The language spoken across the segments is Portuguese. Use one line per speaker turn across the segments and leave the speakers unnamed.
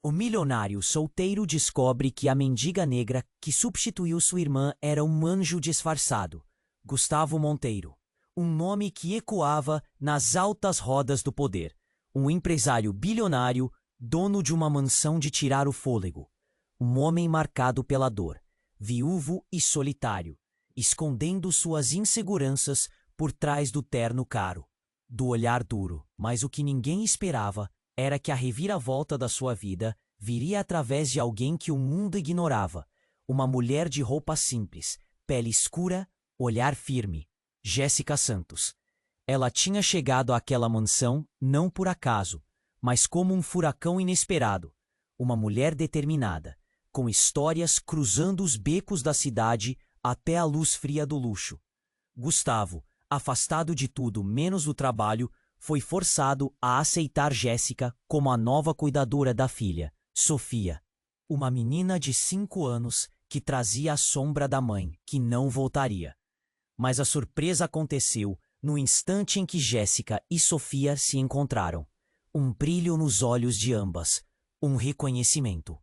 O milionário solteiro descobre que a mendiga negra que substituiu sua irmã era um anjo disfarçado, Gustavo Monteiro, um nome que ecoava nas altas rodas do poder, um empresário bilionário, dono de uma mansão de tirar o fôlego, um homem marcado pela dor, viúvo e solitário, escondendo suas inseguranças por trás do terno caro, do olhar duro. Mas o que ninguém esperava era que a reviravolta da sua vida viria através de alguém que o mundo ignorava, uma mulher de roupa simples, pele escura, olhar firme, Jéssica Santos. Ela tinha chegado àquela mansão não por acaso, mas como um furacão inesperado, uma mulher determinada, com histórias cruzando os becos da cidade até a luz fria do luxo. Gustavo, afastado de tudo menos do trabalho, foi forçado a aceitar Jéssica como a nova cuidadora da filha, Sofia, uma menina de 5 anos que trazia a sombra da mãe, que não voltaria. Mas a surpresa aconteceu no instante em que Jéssica e Sofia se encontraram. Um brilho nos olhos de ambas, um reconhecimento.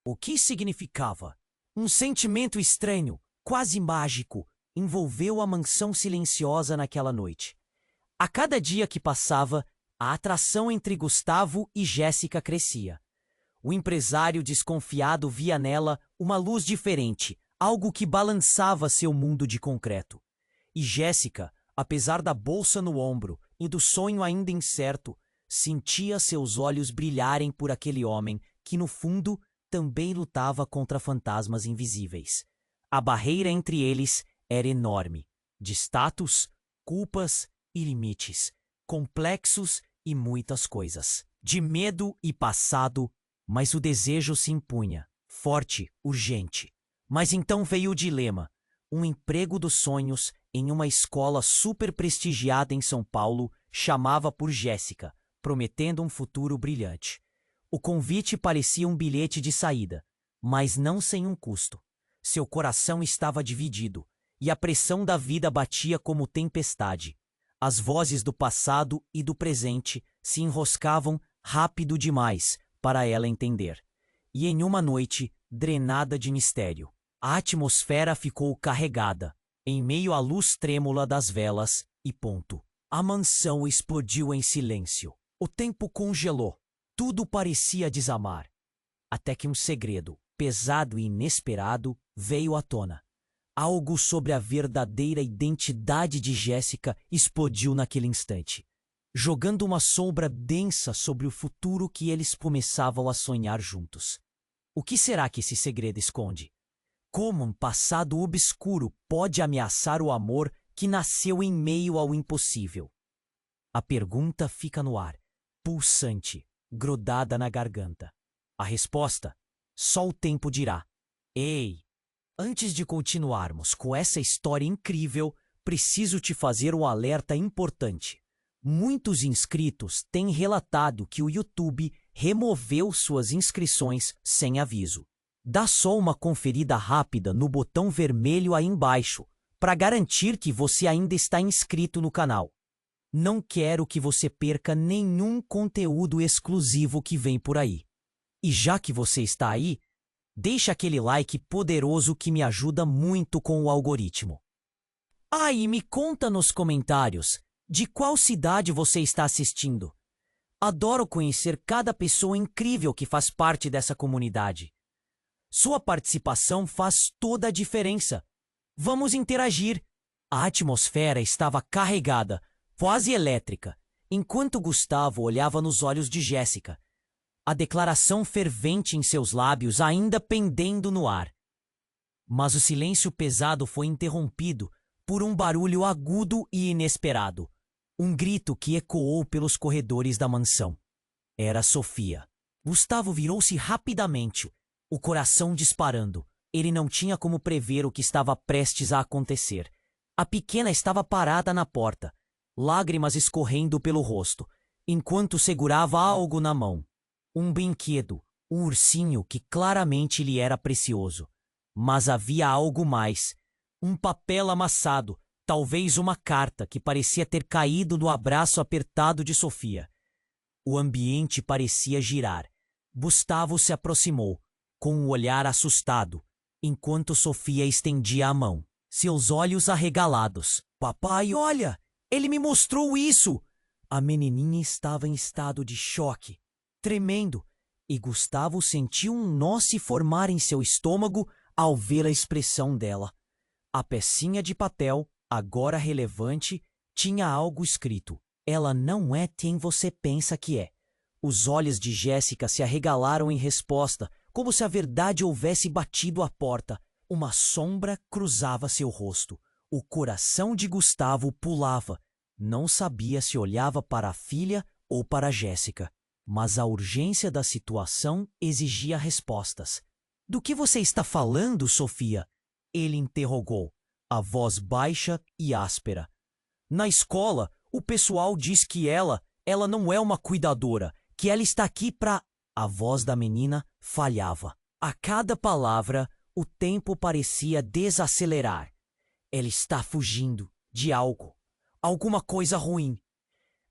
O que significava? Um sentimento estranho, quase mágico, envolveu a mansão silenciosa naquela noite. A cada dia que passava, a atração entre Gustavo e Jéssica crescia. O empresário desconfiado via nela uma luz diferente, algo que balançava seu mundo de concreto. E Jéssica, apesar da bolsa no ombro e do sonho ainda incerto, sentia seus olhos brilharem por aquele homem que, no fundo, também lutava contra fantasmas invisíveis. A barreira entre eles era enorme, de status, culpas e limites, complexos e muitas coisas, de medo e passado, mas o desejo se impunha, forte, urgente. Mas então veio o dilema, um emprego dos sonhos em uma escola super prestigiada em São Paulo chamava por Jéssica, prometendo um futuro brilhante. O convite parecia um bilhete de saída, mas não sem um custo. Seu coração estava dividido, e a pressão da vida batia como tempestade. As vozes do passado e do presente se enroscavam rápido demais para ela entender. E em uma noite, drenada de mistério, a atmosfera ficou carregada, em meio à luz trêmula das velas, e ponto. A mansão explodiu em silêncio. O tempo congelou. Tudo parecia desamar. Até que um segredo, pesado e inesperado, veio à tona. Algo sobre a verdadeira identidade de Jéssica explodiu naquele instante, jogando uma sombra densa sobre o futuro que eles começavam a sonhar juntos. O que será que esse segredo esconde? Como um passado obscuro pode ameaçar o amor que nasceu em meio ao impossível? A pergunta fica no ar, pulsante, grudada na garganta. A resposta? Só o tempo dirá. Ei! Antes de continuarmos com essa história incrível, preciso te fazer um alerta importante. Muitos inscritos têm relatado que o YouTube removeu suas inscrições sem aviso. Dá só uma conferida rápida no botão vermelho aí embaixo para garantir que você ainda está inscrito no canal. Não quero que você perca nenhum conteúdo exclusivo que vem por aí. E já que você está aí, deixa aquele like poderoso que me ajuda muito com o algoritmo. E me conta nos comentários de qual cidade você está assistindo. Adoro conhecer cada pessoa incrível que faz parte dessa comunidade. Sua participação faz toda a diferença. Vamos interagir. A atmosfera estava carregada, quase elétrica, enquanto Gustavo olhava nos olhos de Jéssica, a declaração fervente em seus lábios ainda pendendo no ar. Mas o silêncio pesado foi interrompido por um barulho agudo e inesperado, um grito que ecoou pelos corredores da mansão. Era Sofia. Gustavo virou-se rapidamente, o coração disparando. Ele não tinha como prever o que estava prestes a acontecer. A pequena estava parada na porta, lágrimas escorrendo pelo rosto, enquanto segurava algo na mão. Um brinquedo, um ursinho que claramente lhe era precioso. Mas havia algo mais. Um papel amassado, talvez uma carta que parecia ter caído no abraço apertado de Sofia. O ambiente parecia girar. Gustavo se aproximou, com um olhar assustado, enquanto Sofia estendia a mão, seus olhos arregalados. Papai, olha! Ele me mostrou isso! A menininha estava em estado de choque, tremendo, e Gustavo sentiu um nó se formar em seu estômago ao ver a expressão dela. A pecinha de papel, agora relevante, tinha algo escrito. Ela não é quem você pensa que é. Os olhos de Jéssica se arregalaram em resposta, como se a verdade houvesse batido à porta. Uma sombra cruzava seu rosto. O coração de Gustavo pulava. Não sabia se olhava para a filha ou para Jéssica. Mas a urgência da situação exigia respostas. Do que você está falando, Sofia? Ele interrogou, a voz baixa e áspera. Na escola, o pessoal diz que ela não é uma cuidadora, que ela está aqui para... A voz da menina falhava. A cada palavra, o tempo parecia desacelerar. Ela está fugindo de algo, alguma coisa ruim.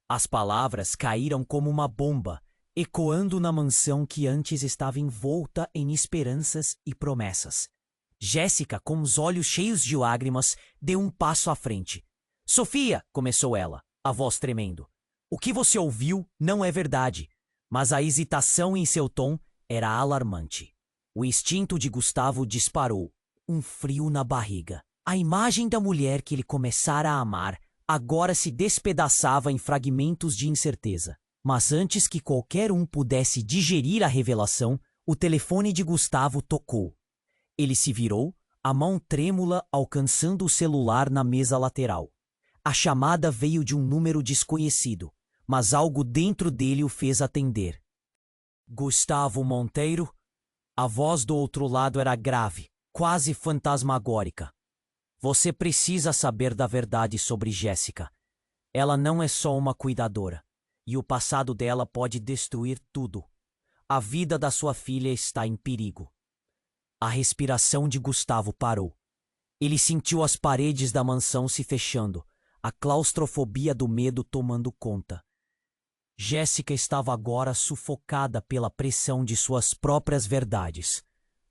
As palavras caíram como uma bomba, ecoando na mansão que antes estava envolta em esperanças e promessas. Jéssica, com os olhos cheios de lágrimas, deu um passo à frente. Sofia, começou ela, a voz tremendo. O que você ouviu não é verdade, mas a hesitação em seu tom era alarmante. O instinto de Gustavo disparou, um frio na barriga. A imagem da mulher que ele começara a amar agora se despedaçava em fragmentos de incerteza. Mas antes que qualquer um pudesse digerir a revelação, o telefone de Gustavo tocou. Ele se virou, a mão trêmula alcançando o celular na mesa lateral. A chamada veio de um número desconhecido, mas algo dentro dele o fez atender. Gustavo Monteiro? A voz do outro lado era grave, quase fantasmagórica. Você precisa saber da verdade sobre Jéssica. Ela não é só uma cuidadora, e o passado dela pode destruir tudo. A vida da sua filha está em perigo. A respiração de Gustavo parou. Ele sentiu as paredes da mansão se fechando, a claustrofobia do medo tomando conta. Jéssica estava agora sufocada pela pressão de suas próprias verdades.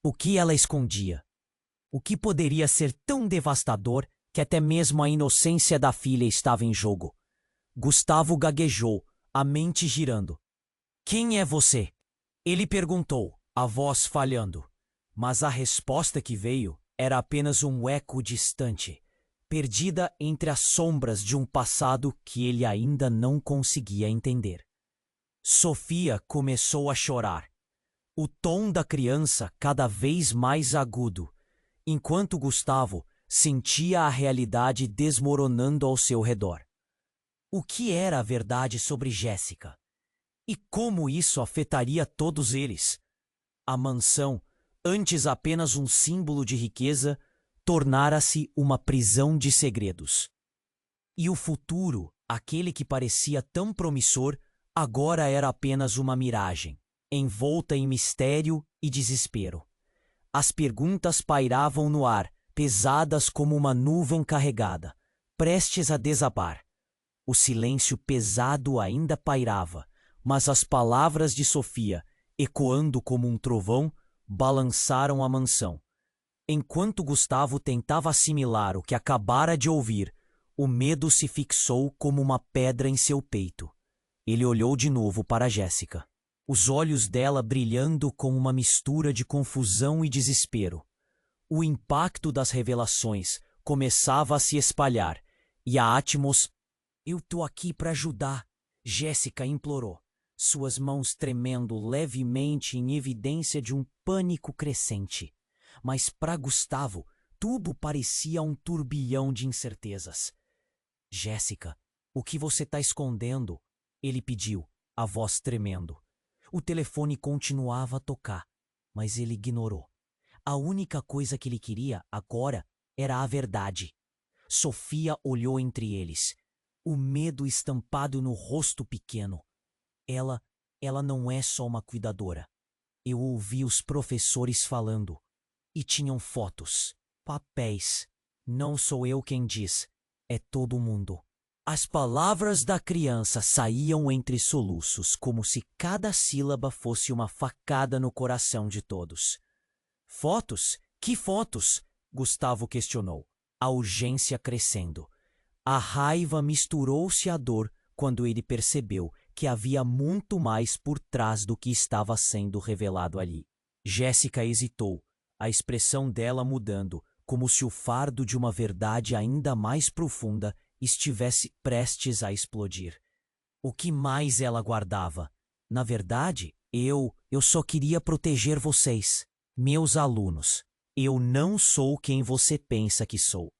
O que ela escondia? O que poderia ser tão devastador que até mesmo a inocência da filha estava em jogo? Gustavo gaguejou, a mente girando. Quem é você? Ele perguntou, a voz falhando. Mas a resposta que veio era apenas um eco distante, perdida entre as sombras de um passado que ele ainda não conseguia entender. Sofia começou a chorar, o tom da criança cada vez mais agudo, enquanto Gustavo sentia a realidade desmoronando ao seu redor. O que era a verdade sobre Jéssica? E como isso afetaria todos eles? A mansão, antes apenas um símbolo de riqueza, tornara-se uma prisão de segredos. E o futuro, aquele que parecia tão promissor, agora era apenas uma miragem, envolta em mistério e desespero. As perguntas pairavam no ar, pesadas como uma nuvem carregada, prestes a desabar. O silêncio pesado ainda pairava, mas as palavras de Sofia, ecoando como um trovão, balançaram a mansão. Enquanto Gustavo tentava assimilar o que acabara de ouvir, o medo se fixou como uma pedra em seu peito. Ele olhou de novo para Jéssica, os olhos dela brilhando com uma mistura de confusão e desespero. O impacto das revelações começava a se espalhar, e a atmosfera... Eu tô aqui para ajudar, Jéssica implorou, suas mãos tremendo levemente em evidência de um pânico crescente. Mas para Gustavo, tudo parecia um turbilhão de incertezas. Jéssica, o que você está escondendo? Ele pediu, a voz tremendo. O telefone continuava a tocar, mas ele ignorou. A única coisa que ele queria agora era a verdade. Sofia olhou entre eles, o medo estampado no rosto pequeno. Ela não é só uma cuidadora. Eu ouvi os professores falando. E tinham fotos, papéis. Não sou eu quem diz, é todo mundo. As palavras da criança saíam entre soluços, como se cada sílaba fosse uma facada no coração de todos. Fotos? Que fotos? Gustavo questionou, a urgência crescendo. A raiva misturou-se à dor quando ele percebeu que havia muito mais por trás do que estava sendo revelado ali. Jéssica hesitou, a expressão dela mudando, como se o fardo de uma verdade ainda mais profunda estivesse prestes a explodir. O que mais ela guardava? Na verdade, eu só queria proteger vocês, meus alunos. Eu não sou quem você pensa que sou.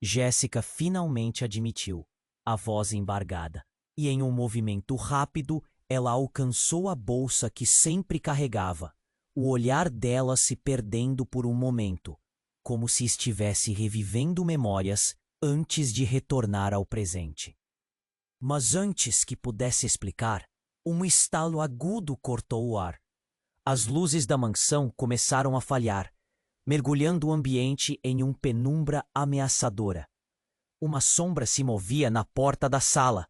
Jéssica finalmente admitiu, a voz embargada, e em um movimento rápido ela alcançou a bolsa que sempre carregava, o olhar dela se perdendo por um momento, como se estivesse revivendo memórias antes de retornar ao presente. Mas antes que pudesse explicar, um estalo agudo cortou o ar. As luzes da mansão começaram a falhar, mergulhando o ambiente em uma penumbra ameaçadora. Uma sombra se movia na porta da sala.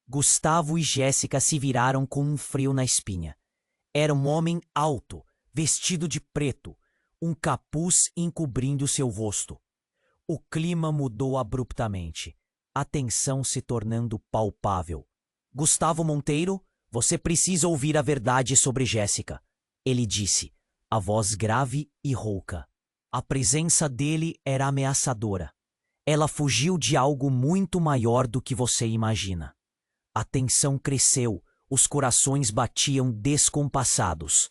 Gustavo e Jéssica se viraram com um frio na espinha. Era um homem alto, vestido de preto, um capuz encobrindo seu rosto. O clima mudou abruptamente, a tensão se tornando palpável. Gustavo Monteiro, você precisa ouvir a verdade sobre Jéssica, ele disse, a voz grave e rouca. A presença dele era ameaçadora. Ela fugiu de algo muito maior do que você imagina. A tensão cresceu, os corações batiam descompassados.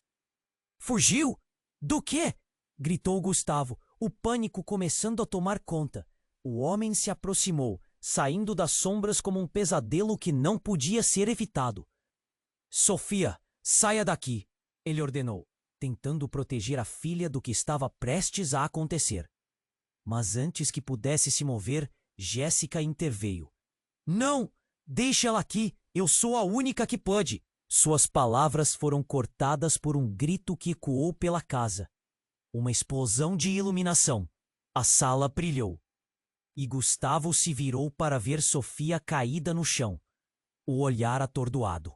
Fugiu? Do quê? Gritou Gustavo, o pânico começando a tomar conta. O homem se aproximou, saindo das sombras como um pesadelo que não podia ser evitado. Sofia, saia daqui, ele ordenou, tentando proteger a filha do que estava prestes a acontecer. Mas antes que pudesse se mover, Jéssica interveio. Não! Deixe ela aqui! Eu sou a única que pode! Suas palavras foram cortadas por um grito que ecoou pela casa. Uma explosão de iluminação. A sala brilhou. E Gustavo se virou para ver Sofia caída no chão, o olhar atordoado.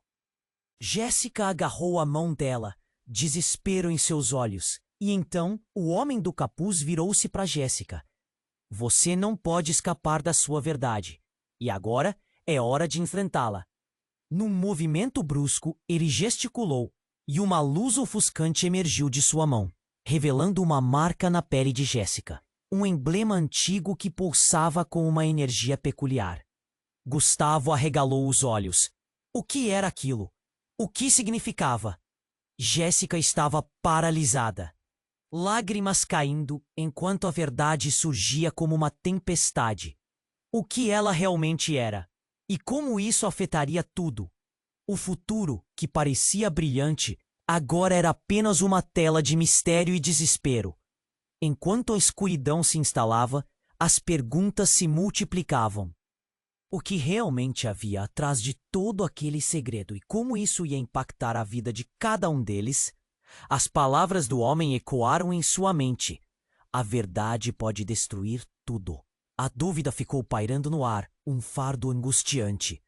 Jéssica agarrou a mão dela, desespero em seus olhos, e então o homem do capuz virou-se para Jéssica. Você não pode escapar da sua verdade, e agora é hora de enfrentá-la. Num movimento brusco, ele gesticulou, e uma luz ofuscante emergiu de sua mão, revelando uma marca na pele de Jéssica, um emblema antigo que pulsava com uma energia peculiar. Gustavo arregalou os olhos. O que era aquilo? O que significava? Jéssica estava paralisada, lágrimas caindo enquanto a verdade surgia como uma tempestade. O que ela realmente era? E como isso afetaria tudo? O futuro, que parecia brilhante, agora era apenas uma tela de mistério e desespero. Enquanto a escuridão se instalava, as perguntas se multiplicavam. O que realmente havia atrás de todo aquele segredo e como isso ia impactar a vida de cada um deles? As palavras do homem ecoaram em sua mente. A verdade pode destruir tudo. A dúvida ficou pairando no ar, um fardo angustiante.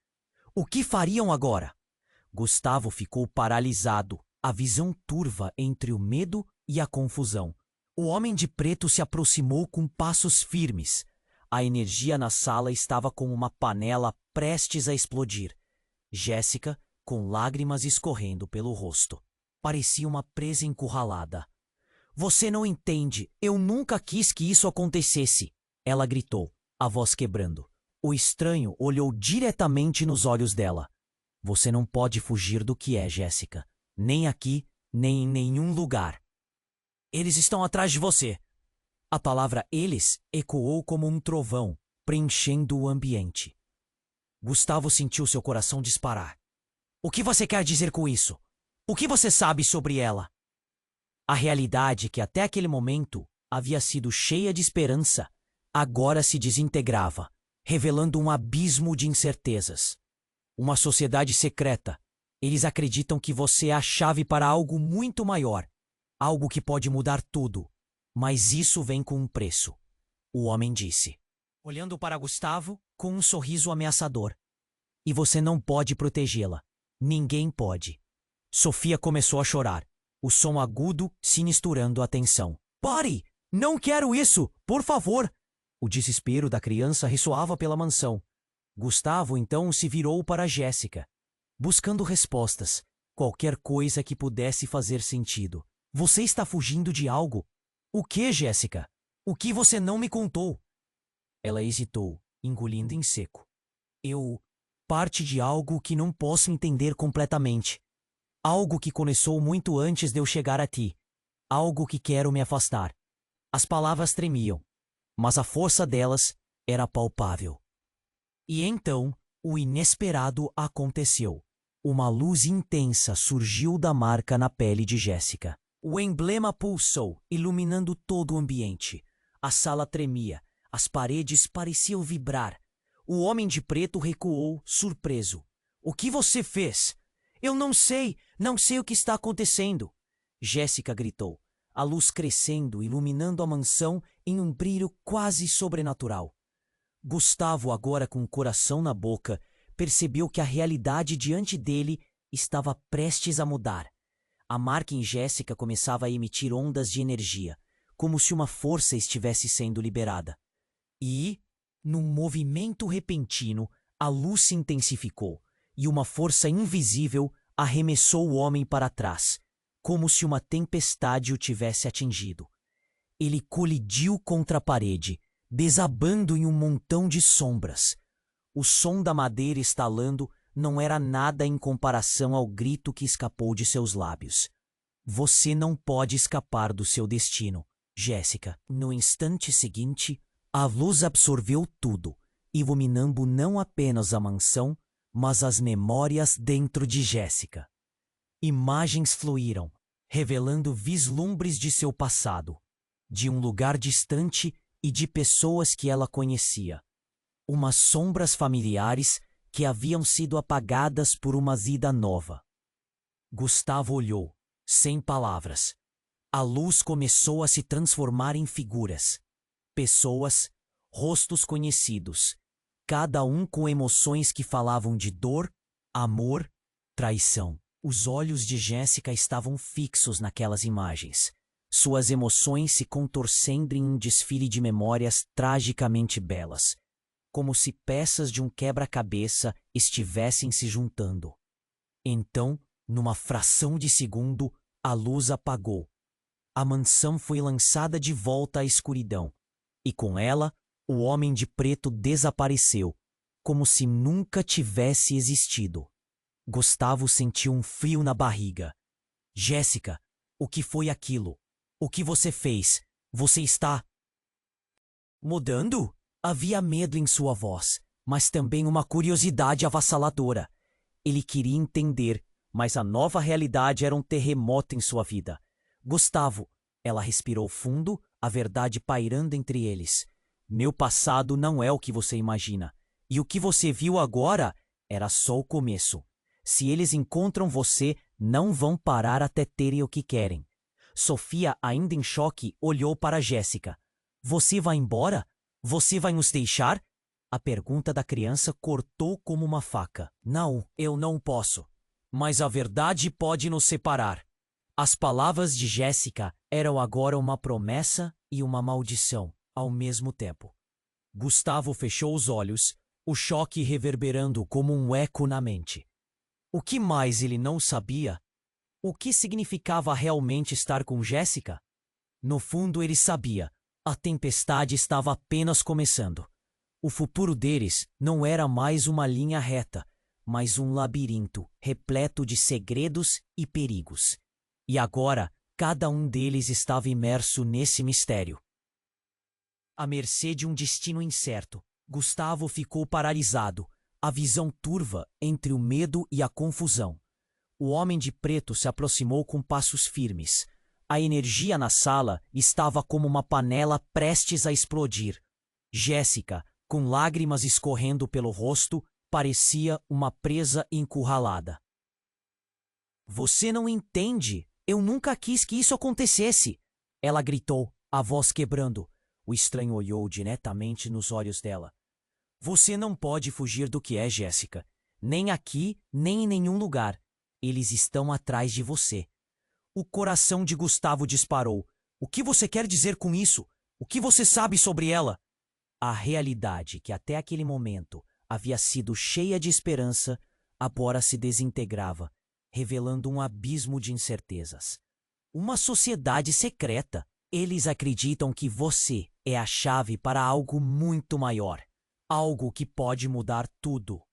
O que fariam agora? Gustavo ficou paralisado, a visão turva entre o medo e a confusão. O homem de preto se aproximou com passos firmes. A energia na sala estava como uma panela prestes a explodir. Jéssica, com lágrimas escorrendo pelo rosto, parecia uma presa encurralada. Você não entende, eu nunca quis que isso acontecesse, ela gritou, a voz quebrando. O estranho olhou diretamente nos olhos dela. Você não pode fugir do que é, Jéssica. Nem aqui, nem em nenhum lugar. Eles estão atrás de você. A palavra eles ecoou como um trovão, preenchendo o ambiente. Gustavo sentiu seu coração disparar. O que você quer dizer com isso? O que você sabe sobre ela? A realidade que até aquele momento havia sido cheia de esperança, agora se desintegrava, revelando um abismo de incertezas. Uma sociedade secreta. Eles acreditam que você é a chave para algo muito maior, algo que pode mudar tudo. Mas isso vem com um preço, o homem disse. olhando para Gustavo com um sorriso ameaçador. E você não pode protegê-la. Ninguém pode. Sofia começou a chorar, o som agudo se misturando à tensão. Pare! Não quero isso! Por favor! O desespero da criança ressoava pela mansão. Gustavo então se virou para Jéssica, buscando respostas, qualquer coisa que pudesse fazer sentido. Você está fugindo de algo? O que, Jéssica? O que você não me contou? Ela hesitou, engolindo em seco. Parte de algo que não posso entender completamente. Algo que começou muito antes de eu chegar a ti. Algo que quero me afastar. As palavras tremiam, mas a força delas era palpável. E então, o inesperado aconteceu. Uma luz intensa surgiu da marca na pele de Jéssica. O emblema pulsou, iluminando todo o ambiente. A sala tremia, as paredes pareciam vibrar. O homem de preto recuou, surpreso. O que você fez? Eu não sei o que está acontecendo. Jéssica gritou, a luz crescendo, iluminando a mansão em um brilho quase sobrenatural. Gustavo, agora com o coração na boca, percebeu que a realidade diante dele estava prestes a mudar. A marca em Jéssica começava a emitir ondas de energia, como se uma força estivesse sendo liberada. E, num movimento repentino, a luz se intensificou e uma força invisível arremessou o homem para trás, como se uma tempestade o tivesse atingido. Ele colidiu contra a parede, desabando em um montão de sombras. O som da madeira estalando não era nada em comparação ao grito que escapou de seus lábios. Você não pode escapar do seu destino, Jéssica. No instante seguinte, a luz absorveu tudo, iluminando não apenas a mansão, mas as memórias dentro de Jéssica. Imagens fluíram, revelando vislumbres de seu passado, de um lugar distante e de pessoas que ela conhecia. Umas sombras familiares que haviam sido apagadas por uma vida nova. Gustavo olhou, sem palavras. A luz começou a se transformar em figuras. Pessoas, rostos conhecidos, cada um com emoções que falavam de dor, amor, traição. Os olhos de Jéssica estavam fixos naquelas imagens, suas emoções se contorcendo em um desfile de memórias tragicamente belas, como se peças de um quebra-cabeça estivessem se juntando. Então, numa fração de segundo, a luz apagou. A mansão foi lançada de volta à escuridão, e com ela, o homem de preto desapareceu, como se nunca tivesse existido. Gustavo sentiu um frio na barriga. Jéssica, o que foi aquilo? O que você fez? Você está mudando? Havia medo em sua voz, mas também uma curiosidade avassaladora. Ele queria entender, mas a nova realidade era um terremoto em sua vida. Gustavo, ela respirou fundo, a verdade pairando entre eles. Meu passado não é o que você imagina. E o que você viu agora era só o começo. Se eles encontram você, não vão parar até terem o que querem. Sofia, ainda em choque, olhou para Jéssica. Você vai embora? Você vai nos deixar? A pergunta da criança cortou como uma faca. Não, eu não posso. Mas a verdade pode nos separar. As palavras de Jéssica eram agora uma promessa e uma maldição, ao mesmo tempo. Gustavo fechou os olhos, o choque reverberando como um eco na mente. O que mais ele não sabia? O que significava realmente estar com Jéssica? No fundo, ele sabia. A tempestade estava apenas começando. O futuro deles não era mais uma linha reta, mas um labirinto repleto de segredos e perigos. E agora, cada um deles estava imerso nesse mistério. À mercê de um destino incerto, Gustavo ficou paralisado, a visão turva entre o medo e a confusão. O homem de preto se aproximou com passos firmes. A energia na sala estava como uma panela prestes a explodir. Jéssica, com lágrimas escorrendo pelo rosto, parecia uma presa encurralada. Você não entende. Eu nunca quis que isso acontecesse. Ela gritou, a voz quebrando. O estranho olhou diretamente nos olhos dela. Você não pode fugir do que é, Jéssica. Nem aqui, nem em nenhum lugar. Eles estão atrás de você. O coração de Gustavo disparou. O que você quer dizer com isso? O que você sabe sobre ela? A realidade, que até aquele momento havia sido cheia de esperança, agora se desintegrava, revelando um abismo de incertezas. Uma sociedade secreta. Eles acreditam que você é a chave para algo muito maior. Algo que pode mudar tudo.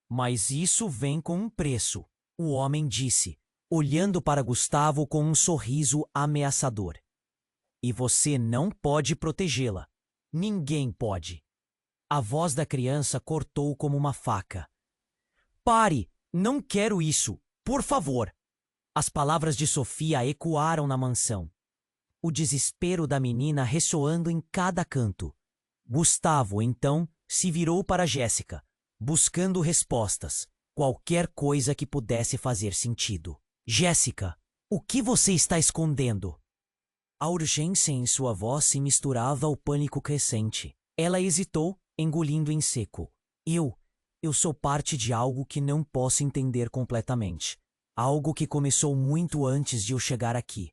Mas isso vem com um preço, o homem disse, olhando para Gustavo com um sorriso ameaçador. E você não pode protegê-la. Ninguém pode. A voz da criança cortou como uma faca. Pare! Não quero isso! Por favor! As palavras de Sofia ecoaram na mansão. O desespero da menina ressoando em cada canto. Gustavo, então, se virou para Jéssica, buscando respostas, qualquer coisa que pudesse fazer sentido. Jéssica, o que você está escondendo? A urgência em sua voz se misturava ao pânico crescente. Ela hesitou, engolindo em seco. Eu sou parte de algo que não posso entender completamente. Algo que começou muito antes de eu chegar aqui.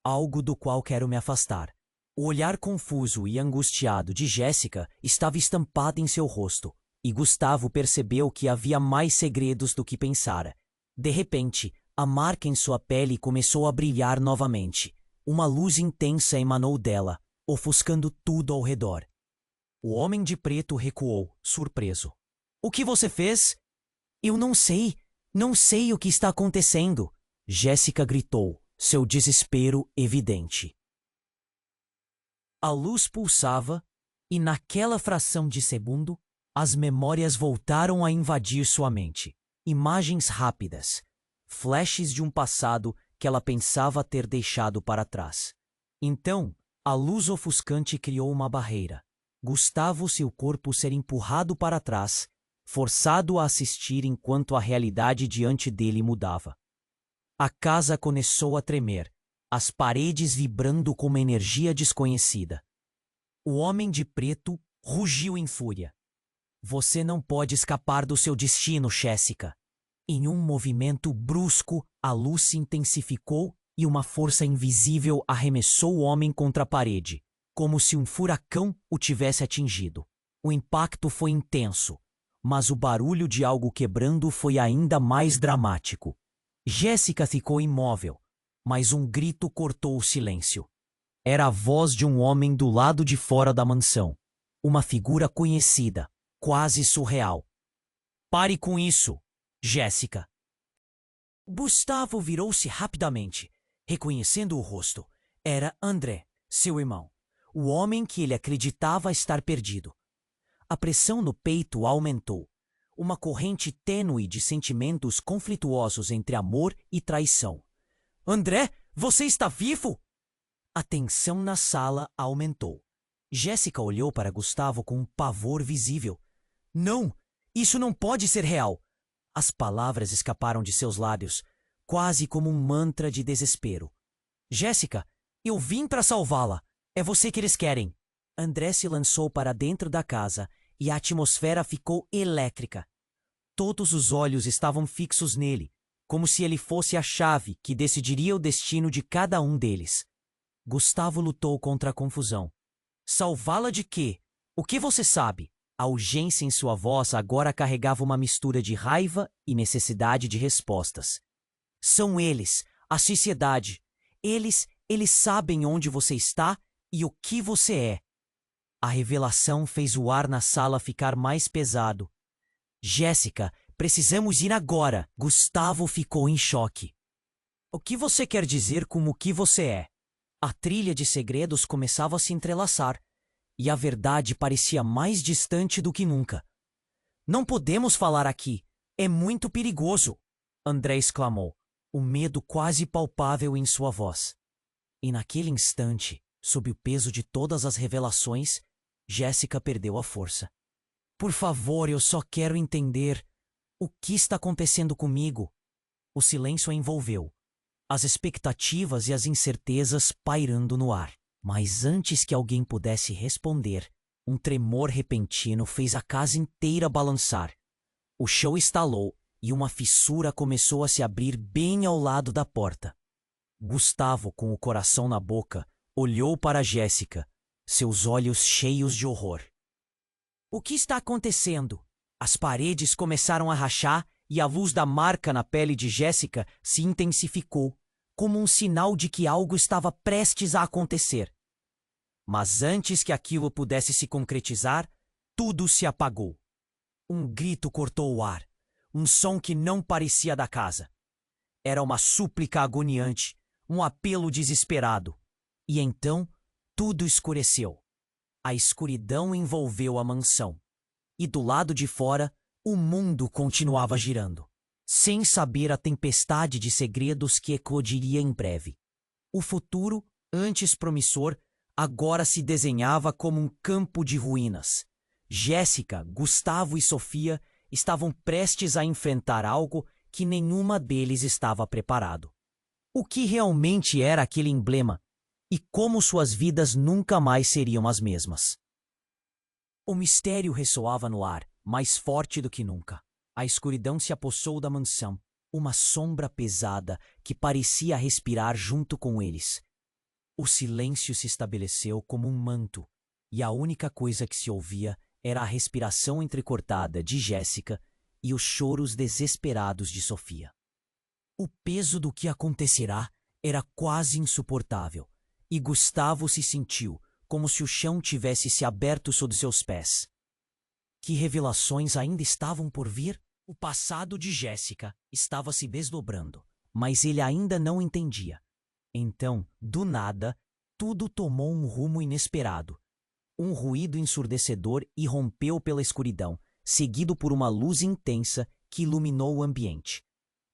Algo do qual quero me afastar. O olhar confuso e angustiado de Jéssica estava estampado em seu rosto, e Gustavo percebeu que havia mais segredos do que pensara. De repente, a marca em sua pele começou a brilhar novamente. Uma luz intensa emanou dela, ofuscando tudo ao redor. O homem de preto recuou, surpreso. O que você fez? Eu não sei. Não sei o que está acontecendo. Jéssica gritou, seu desespero evidente. A luz pulsava, e naquela fração de segundo, as memórias voltaram a invadir sua mente. Imagens rápidas, flashes de um passado que ela pensava ter deixado para trás. Então, a luz ofuscante criou uma barreira. Gustavo, seu corpo ser empurrado para trás, forçado a assistir enquanto a realidade diante dele mudava. A casa começou a tremer, as paredes vibrando com uma energia desconhecida. O homem de preto rugiu em fúria. Você não pode escapar do seu destino, Jéssica. Em um movimento brusco, a luz se intensificou e uma força invisível arremessou o homem contra a parede, como se um furacão o tivesse atingido. O impacto foi intenso, mas o barulho de algo quebrando foi ainda mais dramático. Jéssica ficou imóvel, mas um grito cortou o silêncio. Era a voz de um homem do lado de fora da mansão. Uma figura conhecida, quase surreal. Pare com isso, Jéssica. Gustavo virou-se rapidamente, reconhecendo o rosto. Era André, seu irmão, o homem que ele acreditava estar perdido. A pressão no peito aumentou. Uma corrente tênue de sentimentos conflituosos entre amor e traição. André, você está vivo? A tensão na sala aumentou. Jéssica olhou para Gustavo com um pavor visível. Não, isso não pode ser real. As palavras escaparam de seus lábios, quase como um mantra de desespero. Jéssica, eu vim para salvá-la. É você que eles querem. André se lançou para dentro da casa e a atmosfera ficou elétrica. Todos os olhos estavam fixos nele, como se ele fosse a chave que decidiria o destino de cada um deles. Gustavo lutou contra a confusão. Salvá-la de quê? O que você sabe? A urgência em sua voz agora carregava uma mistura de raiva e necessidade de respostas. São eles, a sociedade. Eles sabem onde você está e o que você é. A revelação fez o ar na sala ficar mais pesado. Jéssica, precisamos ir agora. Gustavo ficou em choque. O que você quer dizer com o que você é? A trilha de segredos começava a se entrelaçar, e a verdade parecia mais distante do que nunca. Não podemos falar aqui. É muito perigoso, André exclamou, o medo quase palpável em sua voz. E naquele instante, sob o peso de todas as revelações, Jéssica perdeu a força. Por favor, eu só quero entender. O que está acontecendo comigo? O silêncio a envolveu, as expectativas e as incertezas pairando no ar. Mas antes que alguém pudesse responder, um tremor repentino fez a casa inteira balançar. O chão estalou e uma fissura começou a se abrir bem ao lado da porta. Gustavo, com o coração na boca, olhou para Jéssica, seus olhos cheios de horror. O que está acontecendo? As paredes começaram a rachar e a luz da marca na pele de Jéssica se intensificou, como um sinal de que algo estava prestes a acontecer. Mas antes que aquilo pudesse se concretizar, tudo se apagou. Um grito cortou o ar, um som que não parecia da casa. Era uma súplica agoniante, um apelo desesperado. E então, tudo escureceu. A escuridão envolveu a mansão. E do lado de fora, o mundo continuava girando, sem saber a tempestade de segredos que eclodiria em breve. O futuro, antes promissor, agora se desenhava como um campo de ruínas. Jéssica, Gustavo e Sofia estavam prestes a enfrentar algo que nenhuma deles estava preparado. O que realmente era aquele emblema? E como suas vidas nunca mais seriam as mesmas? O mistério ressoava no ar, mais forte do que nunca. A escuridão se apossou da mansão, uma sombra pesada que parecia respirar junto com eles. O silêncio se estabeleceu como um manto, e a única coisa que se ouvia era a respiração entrecortada de Jéssica e os choros desesperados de Sofia. O peso do que acontecerá era quase insuportável, e Gustavo se sentiu como se o chão tivesse se aberto sob seus pés. Que revelações ainda estavam por vir? O passado de Jéssica estava se desdobrando, mas ele ainda não entendia. Então, do nada, tudo tomou um rumo inesperado. Um ruído ensurdecedor irrompeu pela escuridão, seguido por uma luz intensa que iluminou o ambiente.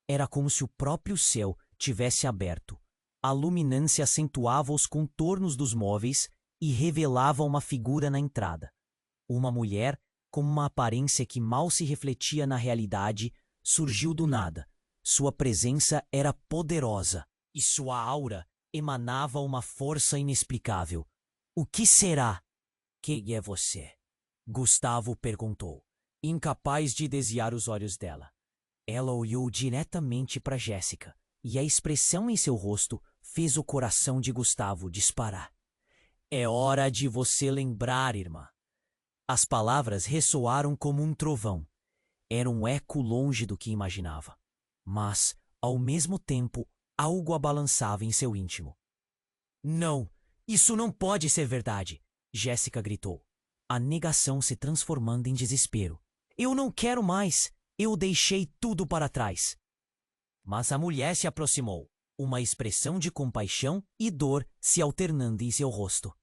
Era como se o próprio céu tivesse aberto. A luminância acentuava os contornos dos móveis e revelava uma figura na entrada. Uma mulher, com uma aparência que mal se refletia na realidade, surgiu do nada. Sua presença era poderosa e sua aura emanava uma força inexplicável. O que será? Quem é você? Gustavo perguntou, incapaz de desviar os olhos dela. Ela olhou diretamente para Jéssica, e a expressão em seu rosto fez o coração de Gustavo disparar. É hora de você lembrar, irmã. As palavras ressoaram como um trovão. Era um eco longe do que imaginava. Mas, ao mesmo tempo, algo a balançava em seu íntimo. Não, isso não pode ser verdade, Jéssica gritou, a negação se transformando em desespero. Eu não quero mais. Eu deixei tudo para trás. Mas a mulher se aproximou, uma expressão de compaixão e dor se alternando em seu rosto.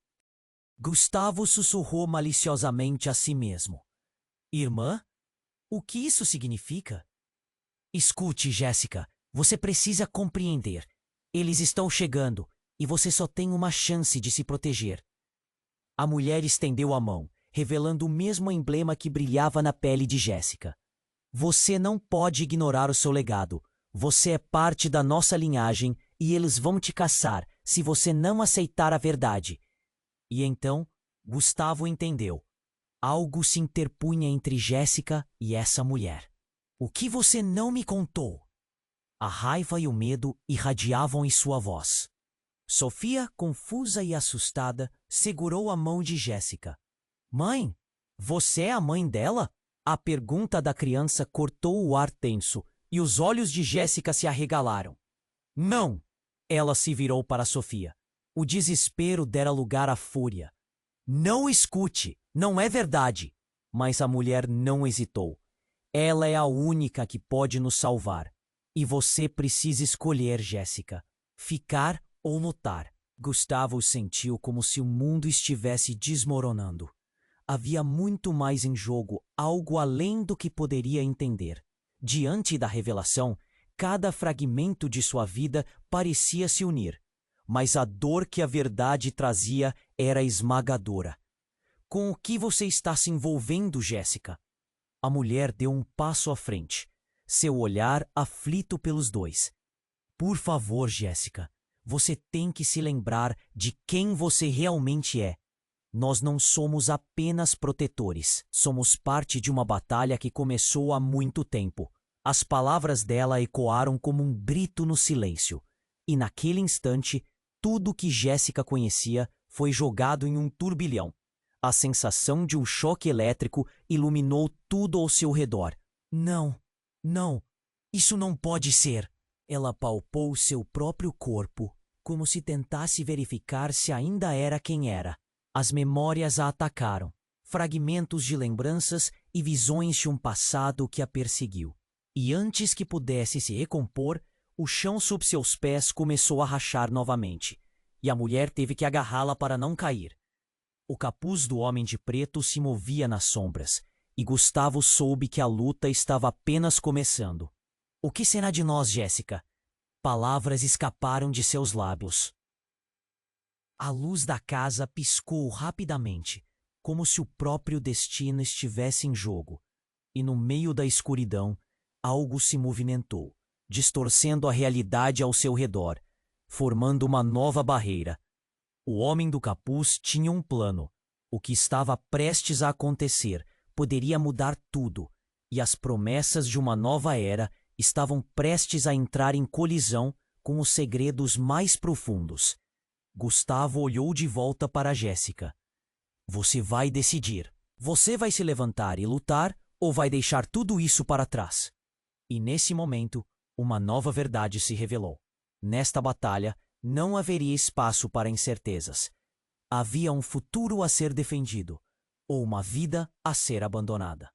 Gustavo sussurrou maliciosamente a si mesmo. Irmã? O que isso significa? Escute, Jéssica, você precisa compreender. Eles estão chegando e você só tem uma chance de se proteger. A mulher estendeu a mão, revelando o mesmo emblema que brilhava na pele de Jéssica. Você não pode ignorar o seu legado. Você é parte da nossa linhagem e eles vão te caçar se você não aceitar a verdade. E então, Gustavo entendeu. Algo se interpunha entre Jéssica e essa mulher. O que você não me contou? A raiva e o medo irradiavam em sua voz. Sofia, confusa e assustada, segurou a mão de Jéssica. Mãe, você é a mãe dela? A pergunta da criança cortou o ar tenso e os olhos de Jéssica se arregalaram. Não! Ela se virou para Sofia. O desespero dera lugar à fúria. Não escute, não é verdade. Mas a mulher não hesitou. Ela é a única que pode nos salvar. E você precisa escolher, Jéssica. Ficar ou lutar. Gustavo sentiu como se o mundo estivesse desmoronando. Havia muito mais em jogo, algo além do que poderia entender. Diante da revelação, cada fragmento de sua vida parecia se unir. Mas a dor que a verdade trazia era esmagadora. Com o que você está se envolvendo, Jéssica? A mulher deu um passo à frente, seu olhar aflito pelos dois. Por favor, Jéssica, Você tem que se lembrar de quem você realmente é. Nós não somos apenas protetores, somos parte de uma batalha que começou há muito tempo. As palavras dela ecoaram como um grito no silêncio, e naquele instante, tudo que Jéssica conhecia foi jogado em um turbilhão. A sensação de um choque elétrico iluminou tudo ao seu redor. Não, não, isso não pode ser. Ela palpou seu próprio corpo, como se tentasse verificar se ainda era quem era. As memórias a atacaram, fragmentos de lembranças e visões de um passado que a perseguiu. E antes que pudesse se recompor, o chão sob seus pés começou a rachar novamente, e a mulher teve que agarrá-la para não cair. O capuz do homem de preto se movia nas sombras, e Gustavo soube que a luta estava apenas começando. O que será de nós, Jéssica? Palavras escaparam de seus lábios. A luz da casa piscou rapidamente, como se o próprio destino estivesse em jogo, e no meio da escuridão, algo se movimentou, distorcendo a realidade ao seu redor, formando uma nova barreira. O homem do capuz tinha um plano. O que estava prestes a acontecer poderia mudar tudo, e as promessas de uma nova era estavam prestes a entrar em colisão com os segredos mais profundos. Gustavo olhou de volta para Jéssica. Você vai decidir. Você vai se levantar e lutar ou vai deixar tudo isso para trás? E nesse momento, uma nova verdade se revelou. Nesta batalha, não haveria espaço para incertezas. Havia um futuro a ser defendido, ou uma vida a ser abandonada.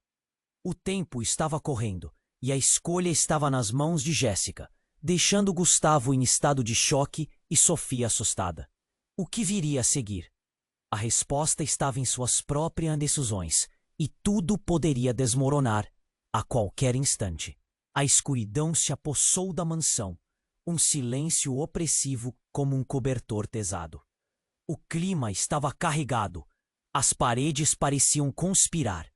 O tempo estava correndo, e a escolha estava nas mãos de Jéssica, deixando Gustavo em estado de choque e Sofia assustada. O que viria a seguir? A resposta estava em suas próprias decisões, e tudo poderia desmoronar a qualquer instante. A escuridão se apossou da mansão, um silêncio opressivo como um cobertor pesado. O clima estava carregado, as paredes pareciam conspirar.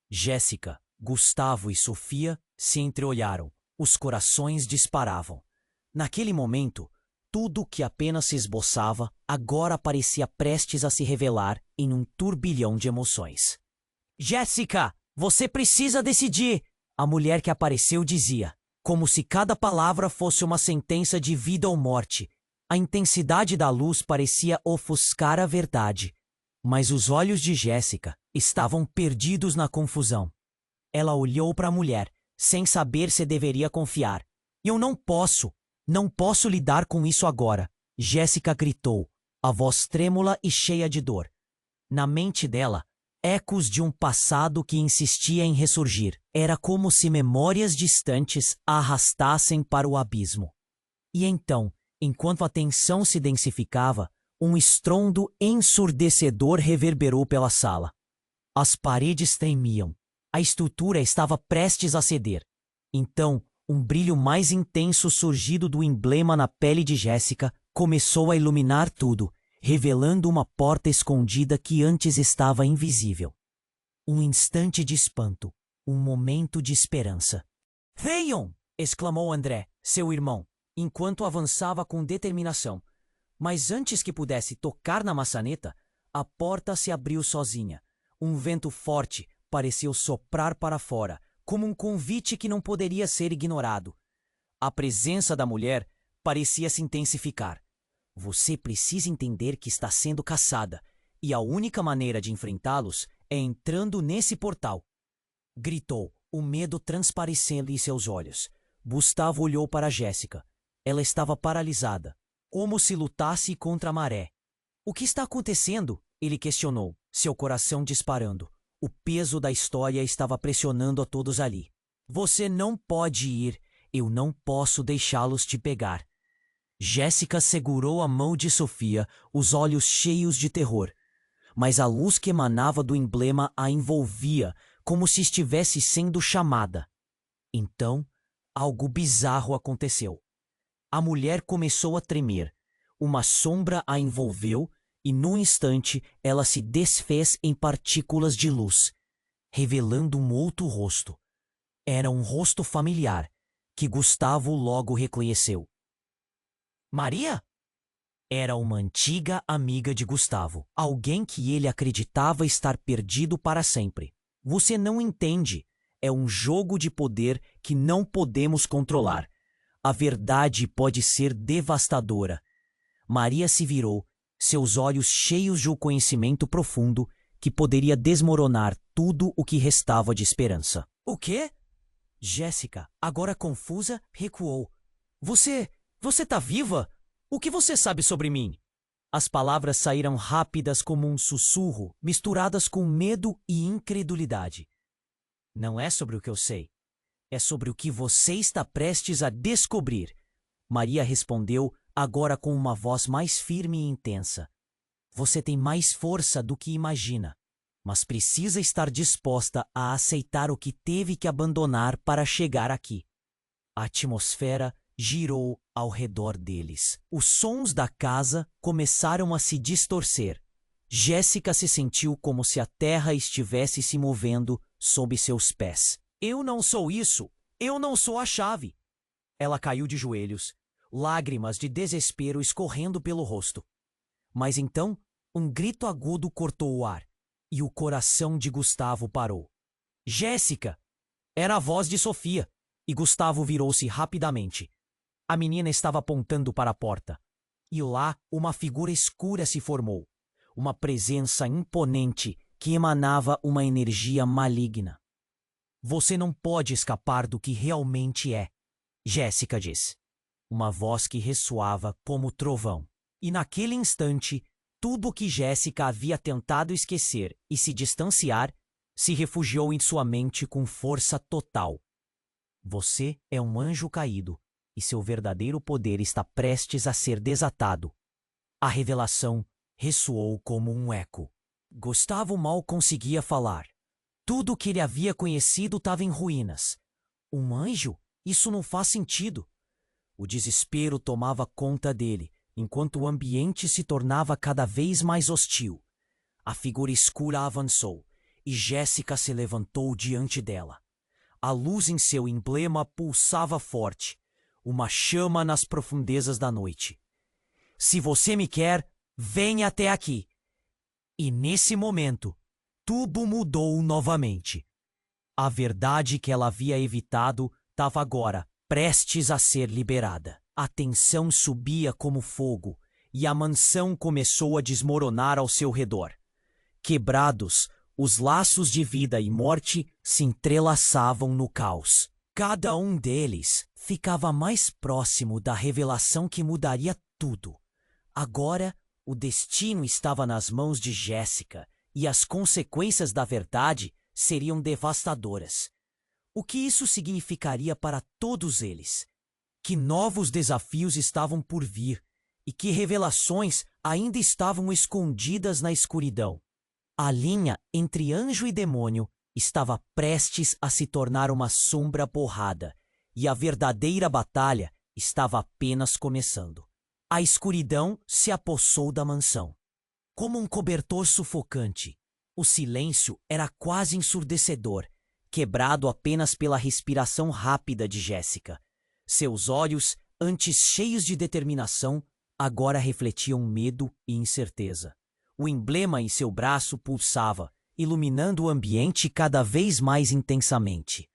Jéssica, Gustavo e Sofia se entreolharam, os corações disparavam. Naquele momento, tudo que apenas se esboçava agora parecia prestes a se revelar em um turbilhão de emoções. Jéssica, você precisa decidir! A mulher que apareceu dizia, como se cada palavra fosse uma sentença de vida ou morte. A intensidade da luz parecia ofuscar a verdade, mas os olhos de Jéssica estavam perdidos na confusão. Ela olhou para a mulher, sem saber se deveria confiar. Eu não posso lidar com isso agora, Jéssica gritou, a voz trêmula e cheia de dor. Na mente dela, ecos de um passado que insistia em ressurgir. Era como se memórias distantes a arrastassem para o abismo. E então, enquanto a tensão se densificava, um estrondo ensurdecedor reverberou pela sala. As paredes tremiam. A estrutura estava prestes a ceder. Então, um brilho mais intenso surgido do emblema na pele de Jéssica começou a iluminar tudo, revelando uma porta escondida que antes estava invisível. Um instante de espanto, um momento de esperança. Venham! Exclamou André, seu irmão, enquanto avançava com determinação. Mas antes que pudesse tocar na maçaneta, a porta se abriu sozinha. Um vento forte pareceu soprar para fora, como um convite que não poderia ser ignorado. A presença da mulher parecia se intensificar. Você precisa entender que está sendo caçada, e a única maneira de enfrentá-los é entrando nesse portal. Gritou, o medo transparecendo em seus olhos. Gustavo olhou para Jéssica. Ela estava paralisada, como se lutasse contra a maré. O que está acontecendo? Ele questionou, seu coração disparando. O peso da história estava pressionando a todos ali. Você não pode ir. Eu não posso deixá-los te pegar. Jéssica segurou a mão de Sofia, os olhos cheios de terror. Mas a luz que emanava do emblema a envolvia, como se estivesse sendo chamada. Então, algo bizarro aconteceu. A mulher começou a tremer. Uma sombra a envolveu e, num instante, ela se desfez em partículas de luz, revelando um outro rosto. Era um rosto familiar, que Gustavo logo reconheceu. Maria? Era uma antiga amiga de Gustavo, alguém que ele acreditava estar perdido para sempre. Você não entende. É um jogo de poder que não podemos controlar. A verdade pode ser devastadora. Maria se virou, seus olhos cheios de um conhecimento profundo que poderia desmoronar tudo o que restava de esperança. O quê? Jéssica, agora confusa, recuou. Você tá viva? O que você sabe sobre mim? As palavras saíram rápidas como um sussurro, misturadas com medo e incredulidade. Não é sobre o que eu sei. É sobre o que você está prestes a descobrir. Maria respondeu, agora com uma voz mais firme e intensa. Você tem mais força do que imagina, mas precisa estar disposta a aceitar o que teve que abandonar para chegar aqui. A atmosfera girou ao redor deles. Os sons da casa começaram a se distorcer. Jéssica se sentiu como se a terra estivesse se movendo sob seus pés. Eu não sou isso! Eu não sou a chave! Ela caiu de joelhos, lágrimas de desespero escorrendo pelo rosto. Mas então, um grito agudo cortou o ar, e o coração de Gustavo parou. Jéssica! Era a voz de Sofia, e Gustavo virou-se rapidamente. A menina estava apontando para a porta. E lá, uma figura escura se formou. Uma presença imponente que emanava uma energia maligna. Você não pode escapar do que realmente é, Jéssica disse. Uma voz que ressoava como trovão. E naquele instante, tudo o que Jéssica havia tentado esquecer e se distanciar se refugiou em sua mente com força total. Você é um anjo caído e seu verdadeiro poder está prestes a ser desatado. A revelação ressoou como um eco. Gustavo mal conseguia falar. Tudo o que ele havia conhecido estava em ruínas. Um anjo? Isso não faz sentido. O desespero tomava conta dele, enquanto o ambiente se tornava cada vez mais hostil. A figura escura avançou, e Jéssica se levantou diante dela. A luz em seu emblema pulsava forte, uma chama nas profundezas da noite. Se você me quer, venha até aqui. E nesse momento, tudo mudou novamente. A verdade que ela havia evitado estava agora prestes a ser liberada. A tensão subia como fogo e a mansão começou a desmoronar ao seu redor. Quebrados, os laços de vida e morte se entrelaçavam no caos. Cada um deles ficava mais próximo da revelação que mudaria tudo. Agora, o destino estava nas mãos de Jéssica e as consequências da verdade seriam devastadoras. O que isso significaria para todos eles? Que novos desafios estavam por vir e que revelações ainda estavam escondidas na escuridão. A linha entre anjo e demônio estava prestes a se tornar uma sombra borrada e a verdadeira batalha estava apenas começando. A escuridão se apossou da mansão. Como um cobertor sufocante, o silêncio era quase ensurdecedor, quebrado apenas pela respiração rápida de Jéssica. Seus olhos, antes cheios de determinação, agora refletiam medo e incerteza. O emblema em seu braço pulsava, iluminando o ambiente cada vez mais intensamente.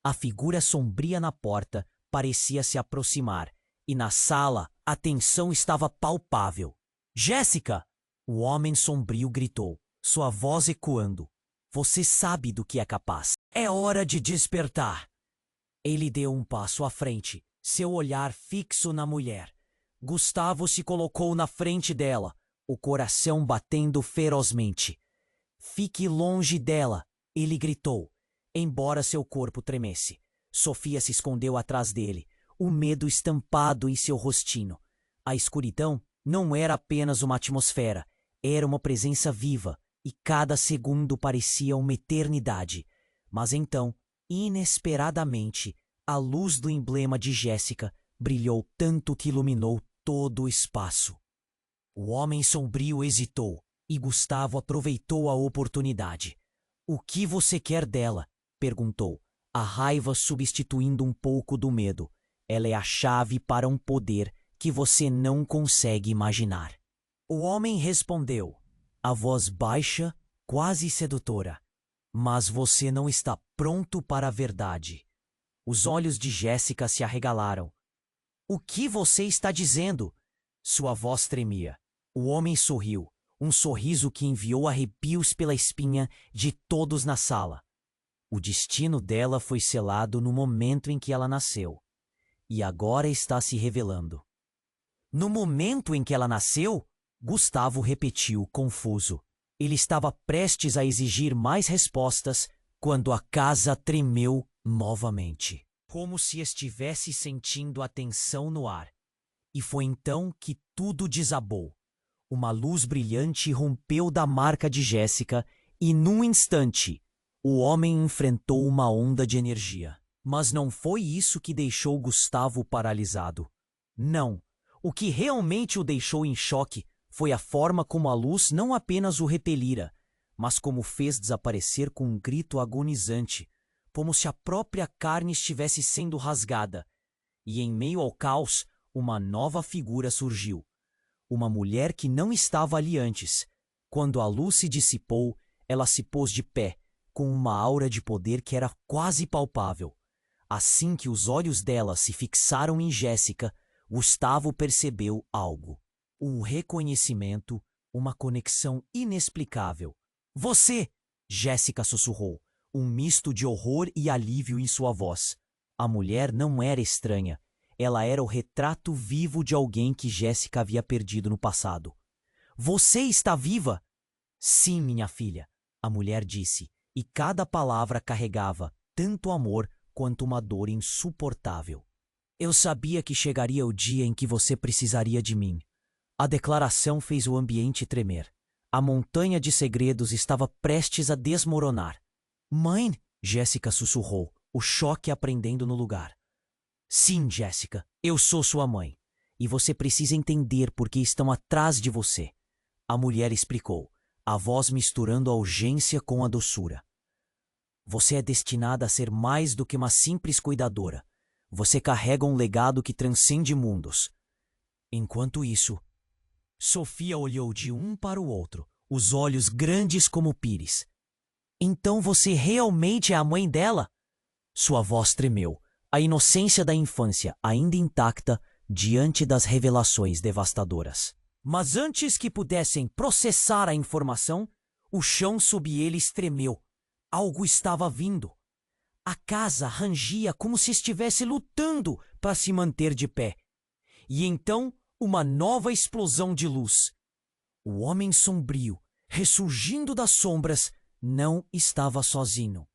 A figura sombria na porta parecia se aproximar, e na sala a tensão estava palpável. Jéssica! O homem sombrio gritou, sua voz ecoando. Você sabe do que é capaz. É hora de despertar. Ele deu um passo à frente, seu olhar fixo na mulher. Gustavo se colocou na frente dela, o coração batendo ferozmente. Fique longe dela, ele gritou, embora seu corpo tremesse. Sofia se escondeu atrás dele, o medo estampado em seu rostinho. A escuridão não era apenas uma atmosfera, era uma presença viva, e cada segundo parecia uma eternidade. Mas então, inesperadamente, a luz do emblema de Jéssica brilhou tanto que iluminou todo o espaço. O homem sombrio hesitou, e Gustavo aproveitou a oportunidade. O que você quer dela? Perguntou, a raiva substituindo um pouco do medo. Ela é a chave para um poder que você não consegue imaginar. O homem respondeu, a voz baixa, quase sedutora. Mas você não está pronto para a verdade. Os olhos de Jéssica se arregalaram. O que você está dizendo? Sua voz tremia. O homem sorriu, um sorriso que enviou arrepios pela espinha de todos na sala. O destino dela foi selado no momento em que ela nasceu. E agora está se revelando. No momento em que ela nasceu? Gustavo repetiu, confuso. Ele estava prestes a exigir mais respostas quando a casa tremeu novamente, como se estivesse sentindo a tensão no ar. E foi então que tudo desabou. Uma luz brilhante rompeu da marca de Jéssica e, num instante, o homem enfrentou uma onda de energia. Mas não foi isso que deixou Gustavo paralisado. Não. O que realmente o deixou em choque foi a forma como a luz não apenas o repelira, mas como fez desaparecer com um grito agonizante, como se a própria carne estivesse sendo rasgada. E em meio ao caos, uma nova figura surgiu. Uma mulher que não estava ali antes. Quando a luz se dissipou, ela se pôs de pé, com uma aura de poder que era quase palpável. Assim que os olhos dela se fixaram em Jéssica, Gustavo percebeu algo. Um reconhecimento, uma conexão inexplicável. Você! Jéssica sussurrou, um misto de horror e alívio em sua voz. A mulher não era estranha. Ela era o retrato vivo de alguém que Jéssica havia perdido no passado. Você está viva? Sim, minha filha, a mulher disse, e cada palavra carregava tanto amor quanto uma dor insuportável. Eu sabia que chegaria o dia em que você precisaria de mim. A declaração fez o ambiente tremer. A montanha de segredos estava prestes a desmoronar. Mãe, Jéssica sussurrou, o choque aprendendo no lugar. Sim, Jéssica, eu sou sua mãe. E você precisa entender por que estão atrás de você. A mulher explicou, a voz misturando a urgência com a doçura. Você é destinada a ser mais do que uma simples cuidadora. Você carrega um legado que transcende mundos. Enquanto isso, Sofia olhou de um para o outro, os olhos grandes como pires. Então você realmente é a mãe dela? Sua voz tremeu, a inocência da infância ainda intacta diante das revelações devastadoras. Mas antes que pudessem processar a informação, o chão sob eles tremeu. Algo estava vindo. A casa rangia como se estivesse lutando para se manter de pé. E então, uma nova explosão de luz. O homem sombrio, ressurgindo das sombras, não estava sozinho.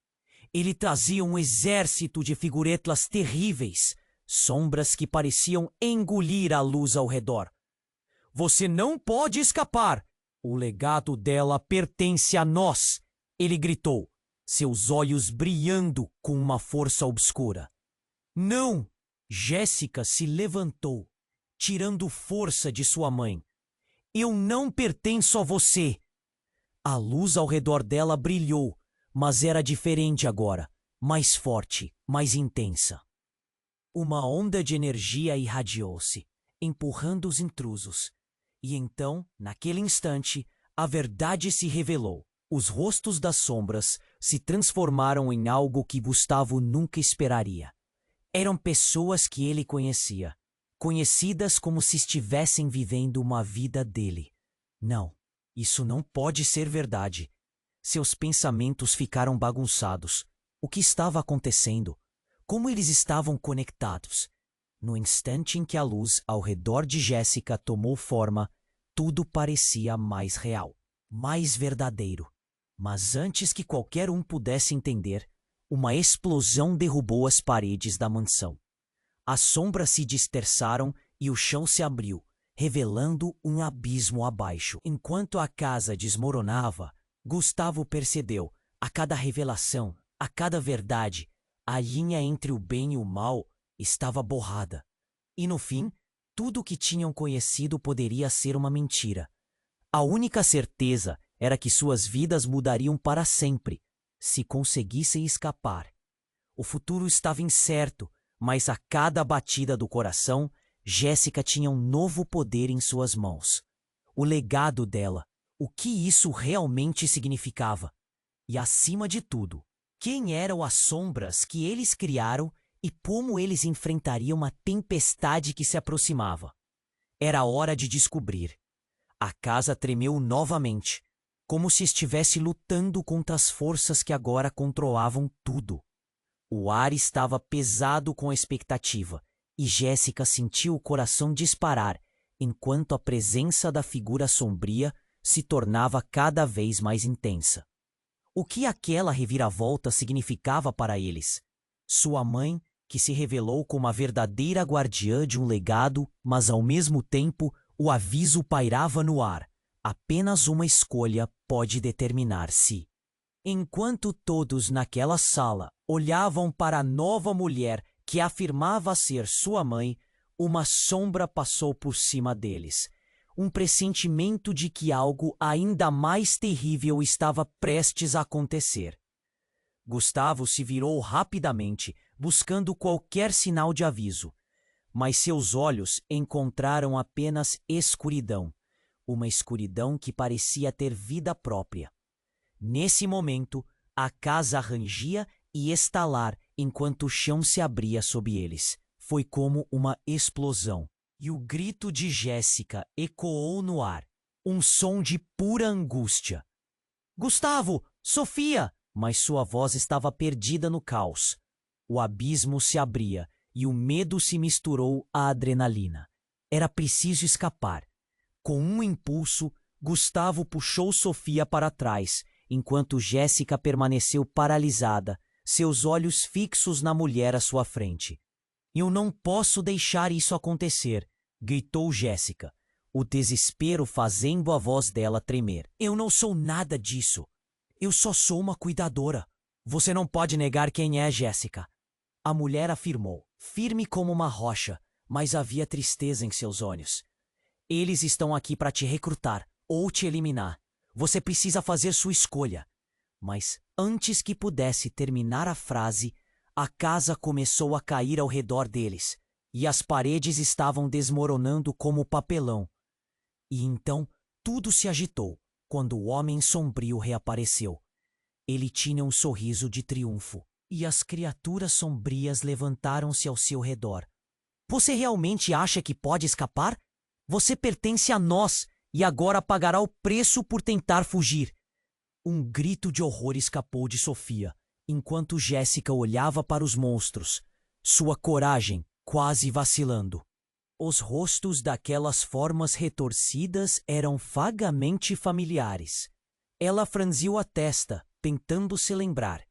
Ele trazia um exército de figuretas terríveis, sombras que pareciam engolir a luz ao redor. Você não pode escapar! O legado dela pertence a nós! Ele gritou, seus olhos brilhando com uma força obscura. Não! Jéssica se levantou, tirando força de sua mãe. Eu não pertenço a você! A luz ao redor dela brilhou, mas era diferente agora, mais forte, mais intensa. Uma onda de energia irradiou-se, empurrando os intrusos. E então, naquele instante, a verdade se revelou. Os rostos das sombras se transformaram em algo que Gustavo nunca esperaria. Eram pessoas que ele conhecia, conhecidas como se estivessem vivendo uma vida dele. Não, isso não pode ser verdade. Seus pensamentos ficaram bagunçados. O que estava acontecendo? Como eles estavam conectados? No instante em que a luz ao redor de Jéssica tomou forma, tudo parecia mais real, mais verdadeiro. Mas antes que qualquer um pudesse entender, uma explosão derrubou as paredes da mansão. As sombras se dispersaram e o chão se abriu, revelando um abismo abaixo. Enquanto a casa desmoronava, Gustavo percebeu, a cada revelação, a cada verdade, a linha entre o bem e o mal estava borrada. E no fim, tudo o que tinham conhecido poderia ser uma mentira. A única certeza era que suas vidas mudariam para sempre, se conseguissem escapar. O futuro estava incerto, mas a cada batida do coração, Jéssica tinha um novo poder em suas mãos. O legado dela, o que isso realmente significava. E, acima de tudo, quem eram as sombras que eles criaram e como eles enfrentariam uma tempestade que se aproximava. Era hora de descobrir. A casa tremeu novamente, como se estivesse lutando contra as forças que agora controlavam tudo. O ar estava pesado com a expectativa, e Jéssica sentiu o coração disparar, enquanto a presença da figura sombria se tornava cada vez mais intensa. O que aquela reviravolta significava para eles? Sua mãe, que se revelou como a verdadeira guardiã de um legado, mas ao mesmo tempo o aviso pairava no ar. Apenas uma escolha pode determinar se. Enquanto todos naquela sala olhavam para a nova mulher que afirmava ser sua mãe, uma sombra passou por cima deles. Um pressentimento de que algo ainda mais terrível estava prestes a acontecer. Gustavo se virou rapidamente, buscando qualquer sinal de aviso. Mas seus olhos encontraram apenas escuridão. Uma escuridão que parecia ter vida própria. Nesse momento, a casa rangia e estalar enquanto o chão se abria sob eles. Foi como uma explosão. E o grito de Jéssica ecoou no ar. Um som de pura angústia. Gustavo! Sofia! Mas sua voz estava perdida no caos. O abismo se abria e o medo se misturou à adrenalina. Era preciso escapar. Com um impulso, Gustavo puxou Sofia para trás, enquanto Jéssica permaneceu paralisada, seus olhos fixos na mulher à sua frente. Eu não posso deixar isso acontecer, gritou Jéssica, o desespero fazendo a voz dela tremer. Eu não sou nada disso. Eu só sou uma cuidadora. Você não pode negar quem é, Jéssica. A mulher afirmou, firme como uma rocha, mas havia tristeza em seus olhos. Eles estão aqui para te recrutar ou te eliminar. Você precisa fazer sua escolha. Mas antes que pudesse terminar a frase, a casa começou a cair ao redor deles, e as paredes estavam desmoronando como papelão. E então tudo se agitou quando o homem sombrio reapareceu. Ele tinha um sorriso de triunfo, e as criaturas sombrias levantaram-se ao seu redor. Você realmente acha que pode escapar? Você pertence a nós e agora pagará o preço por tentar fugir. Um grito de horror escapou de Sofia, enquanto Jéssica olhava para os monstros, sua coragem quase vacilando. Os rostos daquelas formas retorcidas eram vagamente familiares. Ela franziu a testa, tentando se lembrar.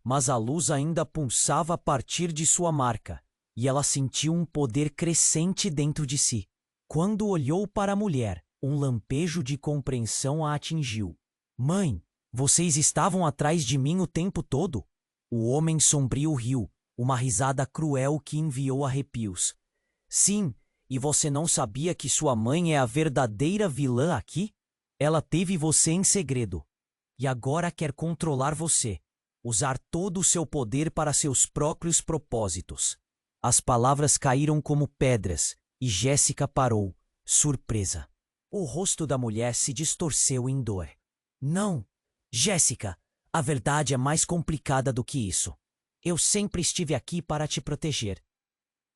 Mas a luz ainda pulsava a partir de sua marca, e ela sentiu um poder crescente dentro de si. Quando olhou para a mulher, um lampejo de compreensão a atingiu. Mãe, vocês estavam atrás de mim o tempo todo? O homem sombrio riu, uma risada cruel que enviou arrepios. Sim, e você não sabia que sua mãe é a verdadeira vilã aqui? Ela teve você em segredo. E agora quer controlar você, usar todo o seu poder para seus próprios propósitos. As palavras caíram como pedras, e Jéssica parou, surpresa. O rosto da mulher se distorceu em dor. Não, Jéssica, a verdade é mais complicada do que isso. Eu sempre estive aqui para te proteger.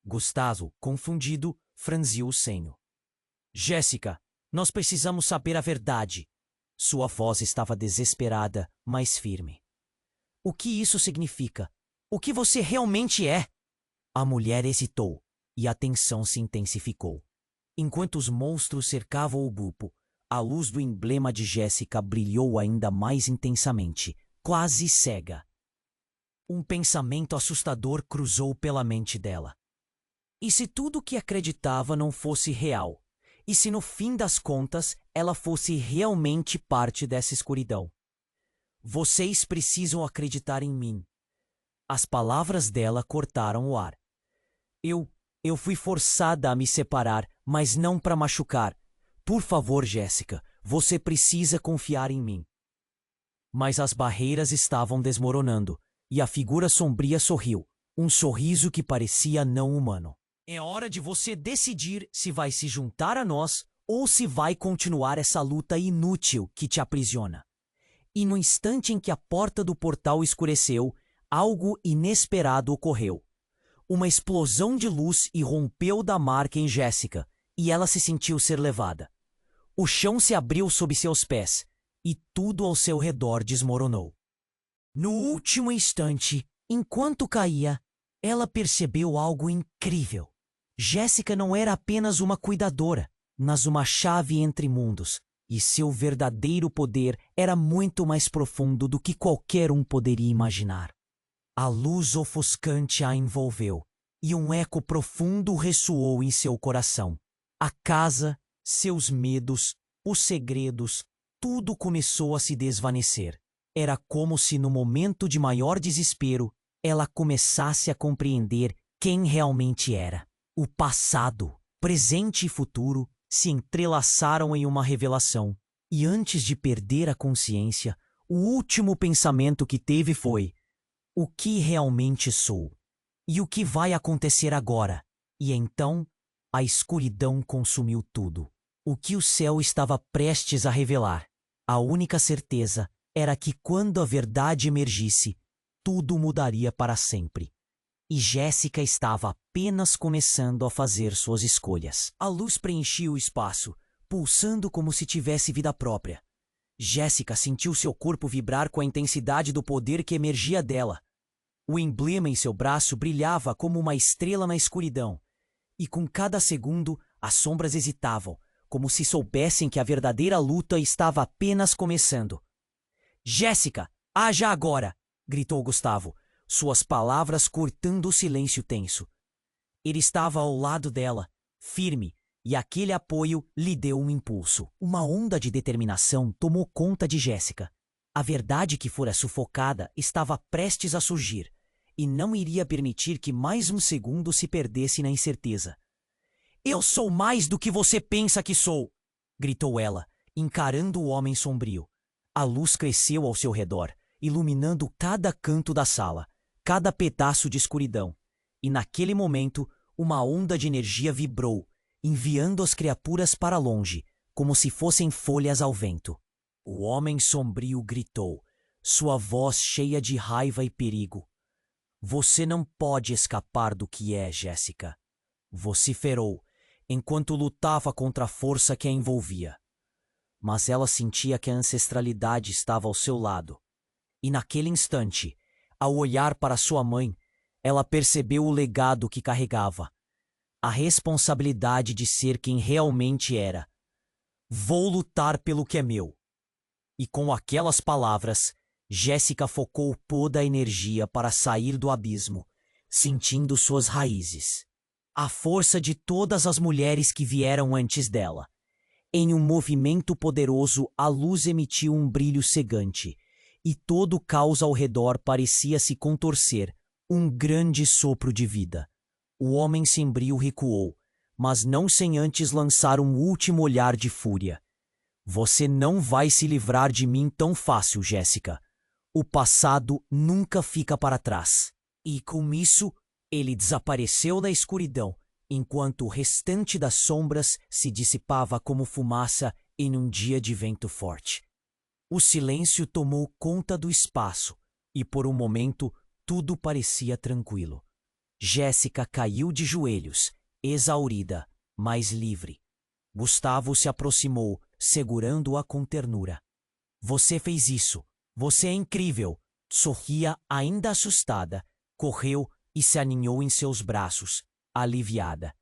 Gustavo, confundido, franziu o senho. Jéssica, nós precisamos saber a verdade. Sua voz estava desesperada, mas firme. O que isso significa? O que você realmente é? A mulher hesitou, e a tensão se intensificou. Enquanto os monstros cercavam o grupo, a luz do emblema de Jéssica brilhou ainda mais intensamente, quase cega. Um pensamento assustador cruzou pela mente dela. E se tudo o que acreditava não fosse real? E se no fim das contas ela fosse realmente parte dessa escuridão? Vocês precisam acreditar em mim. As palavras dela cortaram o ar. Eu fui forçada a me separar, mas não para machucar. Por favor, Jéssica, você precisa confiar em mim. Mas as barreiras estavam desmoronando, e a figura sombria sorriu, um sorriso que parecia não humano. É hora de você decidir se vai se juntar a nós ou se vai continuar essa luta inútil que te aprisiona. E no instante em que a porta do portal escureceu, algo inesperado ocorreu. Uma explosão de luz irrompeu da marca em Jéssica, e ela se sentiu ser levada. O chão se abriu sob seus pés, e tudo ao seu redor desmoronou. No último instante, enquanto caía, ela percebeu algo incrível. Jéssica não era apenas uma cuidadora, mas uma chave entre mundos, e seu verdadeiro poder era muito mais profundo do que qualquer um poderia imaginar. A luz ofuscante a envolveu, e um eco profundo ressoou em seu coração. A casa, seus medos, os segredos, tudo começou a se desvanecer. Era como se no momento de maior desespero, ela começasse a compreender quem realmente era. O passado, presente e futuro se entrelaçaram em uma revelação, e antes de perder a consciência, o último pensamento que teve foi: o que realmente sou? E o que vai acontecer agora? E então, a escuridão consumiu tudo. O que o céu estava prestes a revelar. A única certeza era que quando a verdade emergisse, tudo mudaria para sempre. E Jéssica estava apenas começando a fazer suas escolhas. A luz preenchia o espaço, pulsando como se tivesse vida própria. Jéssica sentiu seu corpo vibrar com a intensidade do poder que emergia dela. O emblema em seu braço brilhava como uma estrela na escuridão, e com cada segundo as sombras hesitavam, como se soubessem que a verdadeira luta estava apenas começando. "Jéssica, haja agora!" gritou Gustavo, suas palavras cortando o silêncio tenso. Ele estava ao lado dela, firme, e aquele apoio lhe deu um impulso. Uma onda de determinação tomou conta de Jéssica. A verdade que fora sufocada estava prestes a surgir, e não iria permitir que mais um segundo se perdesse na incerteza. "Eu sou mais do que você pensa que sou!" gritou ela, encarando o homem sombrio. A luz cresceu ao seu redor, iluminando cada canto da sala, cada pedaço de escuridão. E naquele momento, uma onda de energia vibrou, enviando as criaturas para longe, como se fossem folhas ao vento. O homem sombrio gritou, sua voz cheia de raiva e perigo. "Você não pode escapar do que é, Jéssica." Vociferou, enquanto lutava contra a força que a envolvia. Mas ela sentia que a ancestralidade estava ao seu lado. E naquele instante, ao olhar para sua mãe, ela percebeu o legado que carregava. A responsabilidade de ser quem realmente era. "Vou lutar pelo que é meu." E com aquelas palavras, Jéssica focou toda a energia para sair do abismo, sentindo suas raízes. A força de todas as mulheres que vieram antes dela. Em um movimento poderoso, a luz emitiu um brilho cegante, e todo o caos ao redor parecia se contorcer, um grande sopro de vida. O homem sombrio recuou, mas não sem antes lançar um último olhar de fúria. "Você não vai se livrar de mim tão fácil, Jéssica. O passado nunca fica para trás." E com isso, ele desapareceu da escuridão, enquanto o restante das sombras se dissipava como fumaça em um dia de vento forte. O silêncio tomou conta do espaço, e por um momento tudo parecia tranquilo. Jéssica caiu de joelhos, exaurida, mas livre. Gustavo se aproximou, segurando-a com ternura. "Você fez isso. Você é incrível." Sorria, ainda assustada, correu e se aninhou em seus braços, aliviada.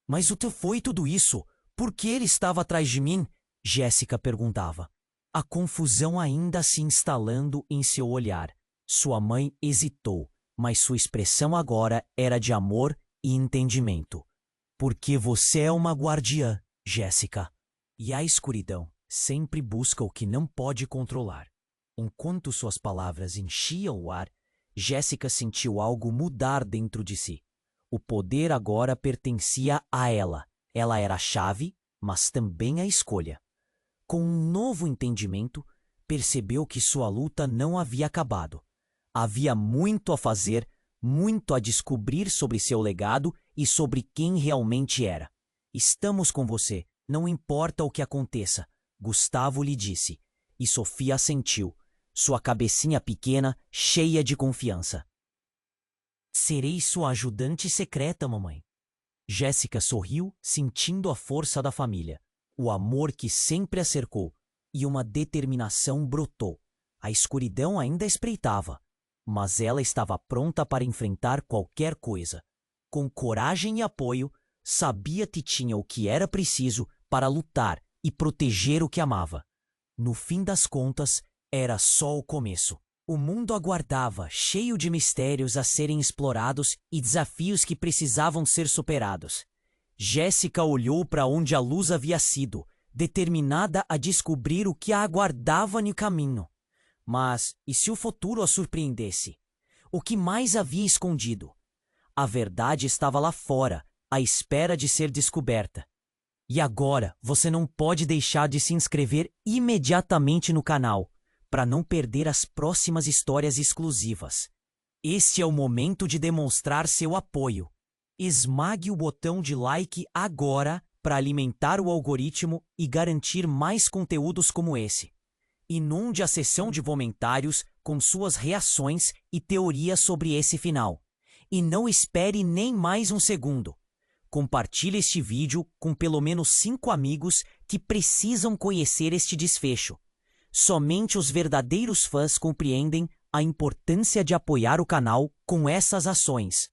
"Mas o que foi tudo isso? Por que ele estava atrás de mim?" Jéssica perguntava. A confusão ainda se instalando em seu olhar. Sua mãe hesitou, mas sua expressão agora era de amor e entendimento. "Porque você é uma guardiã, Jéssica. E a escuridão sempre busca o que não pode controlar." Enquanto suas palavras enchiam o ar, Jéssica sentiu algo mudar dentro de si. O poder agora pertencia a ela. Ela era a chave, mas também a escolha. Com um novo entendimento, percebeu que sua luta não havia acabado. Havia muito a fazer, muito a descobrir sobre seu legado e sobre quem realmente era. Estamos com você, não importa o que aconteça, Gustavo lhe disse, e Sofia assentiu, sua cabecinha pequena cheia de confiança. Serei sua ajudante secreta, mamãe. Jéssica sorriu, sentindo a força da família, o amor que sempre a cercou, e uma determinação brotou. A escuridão ainda espreitava, mas ela estava pronta para enfrentar qualquer coisa. Com coragem e apoio, sabia que tinha o que era preciso para lutar e proteger o que amava. No fim das contas, era só o começo. O mundo aguardava, cheio de mistérios a serem explorados e desafios que precisavam ser superados. Jéssica olhou para onde a luz havia sido, determinada a descobrir o que a aguardava no caminho. Mas, e se o futuro a surpreendesse? O que mais havia escondido? A verdade estava lá fora, à espera de ser descoberta. E agora, você não pode deixar de se inscrever imediatamente no canal, para não perder as próximas histórias exclusivas. Este é o momento de demonstrar seu apoio. Esmague o botão de like agora para alimentar o algoritmo e garantir mais conteúdos como esse. Inunde a seção de comentários com suas reações e teorias sobre esse final. E não espere nem mais um segundo. Compartilhe este vídeo com pelo menos 5 amigos que precisam conhecer este desfecho. Somente os verdadeiros fãs compreendem a importância de apoiar o canal com essas ações.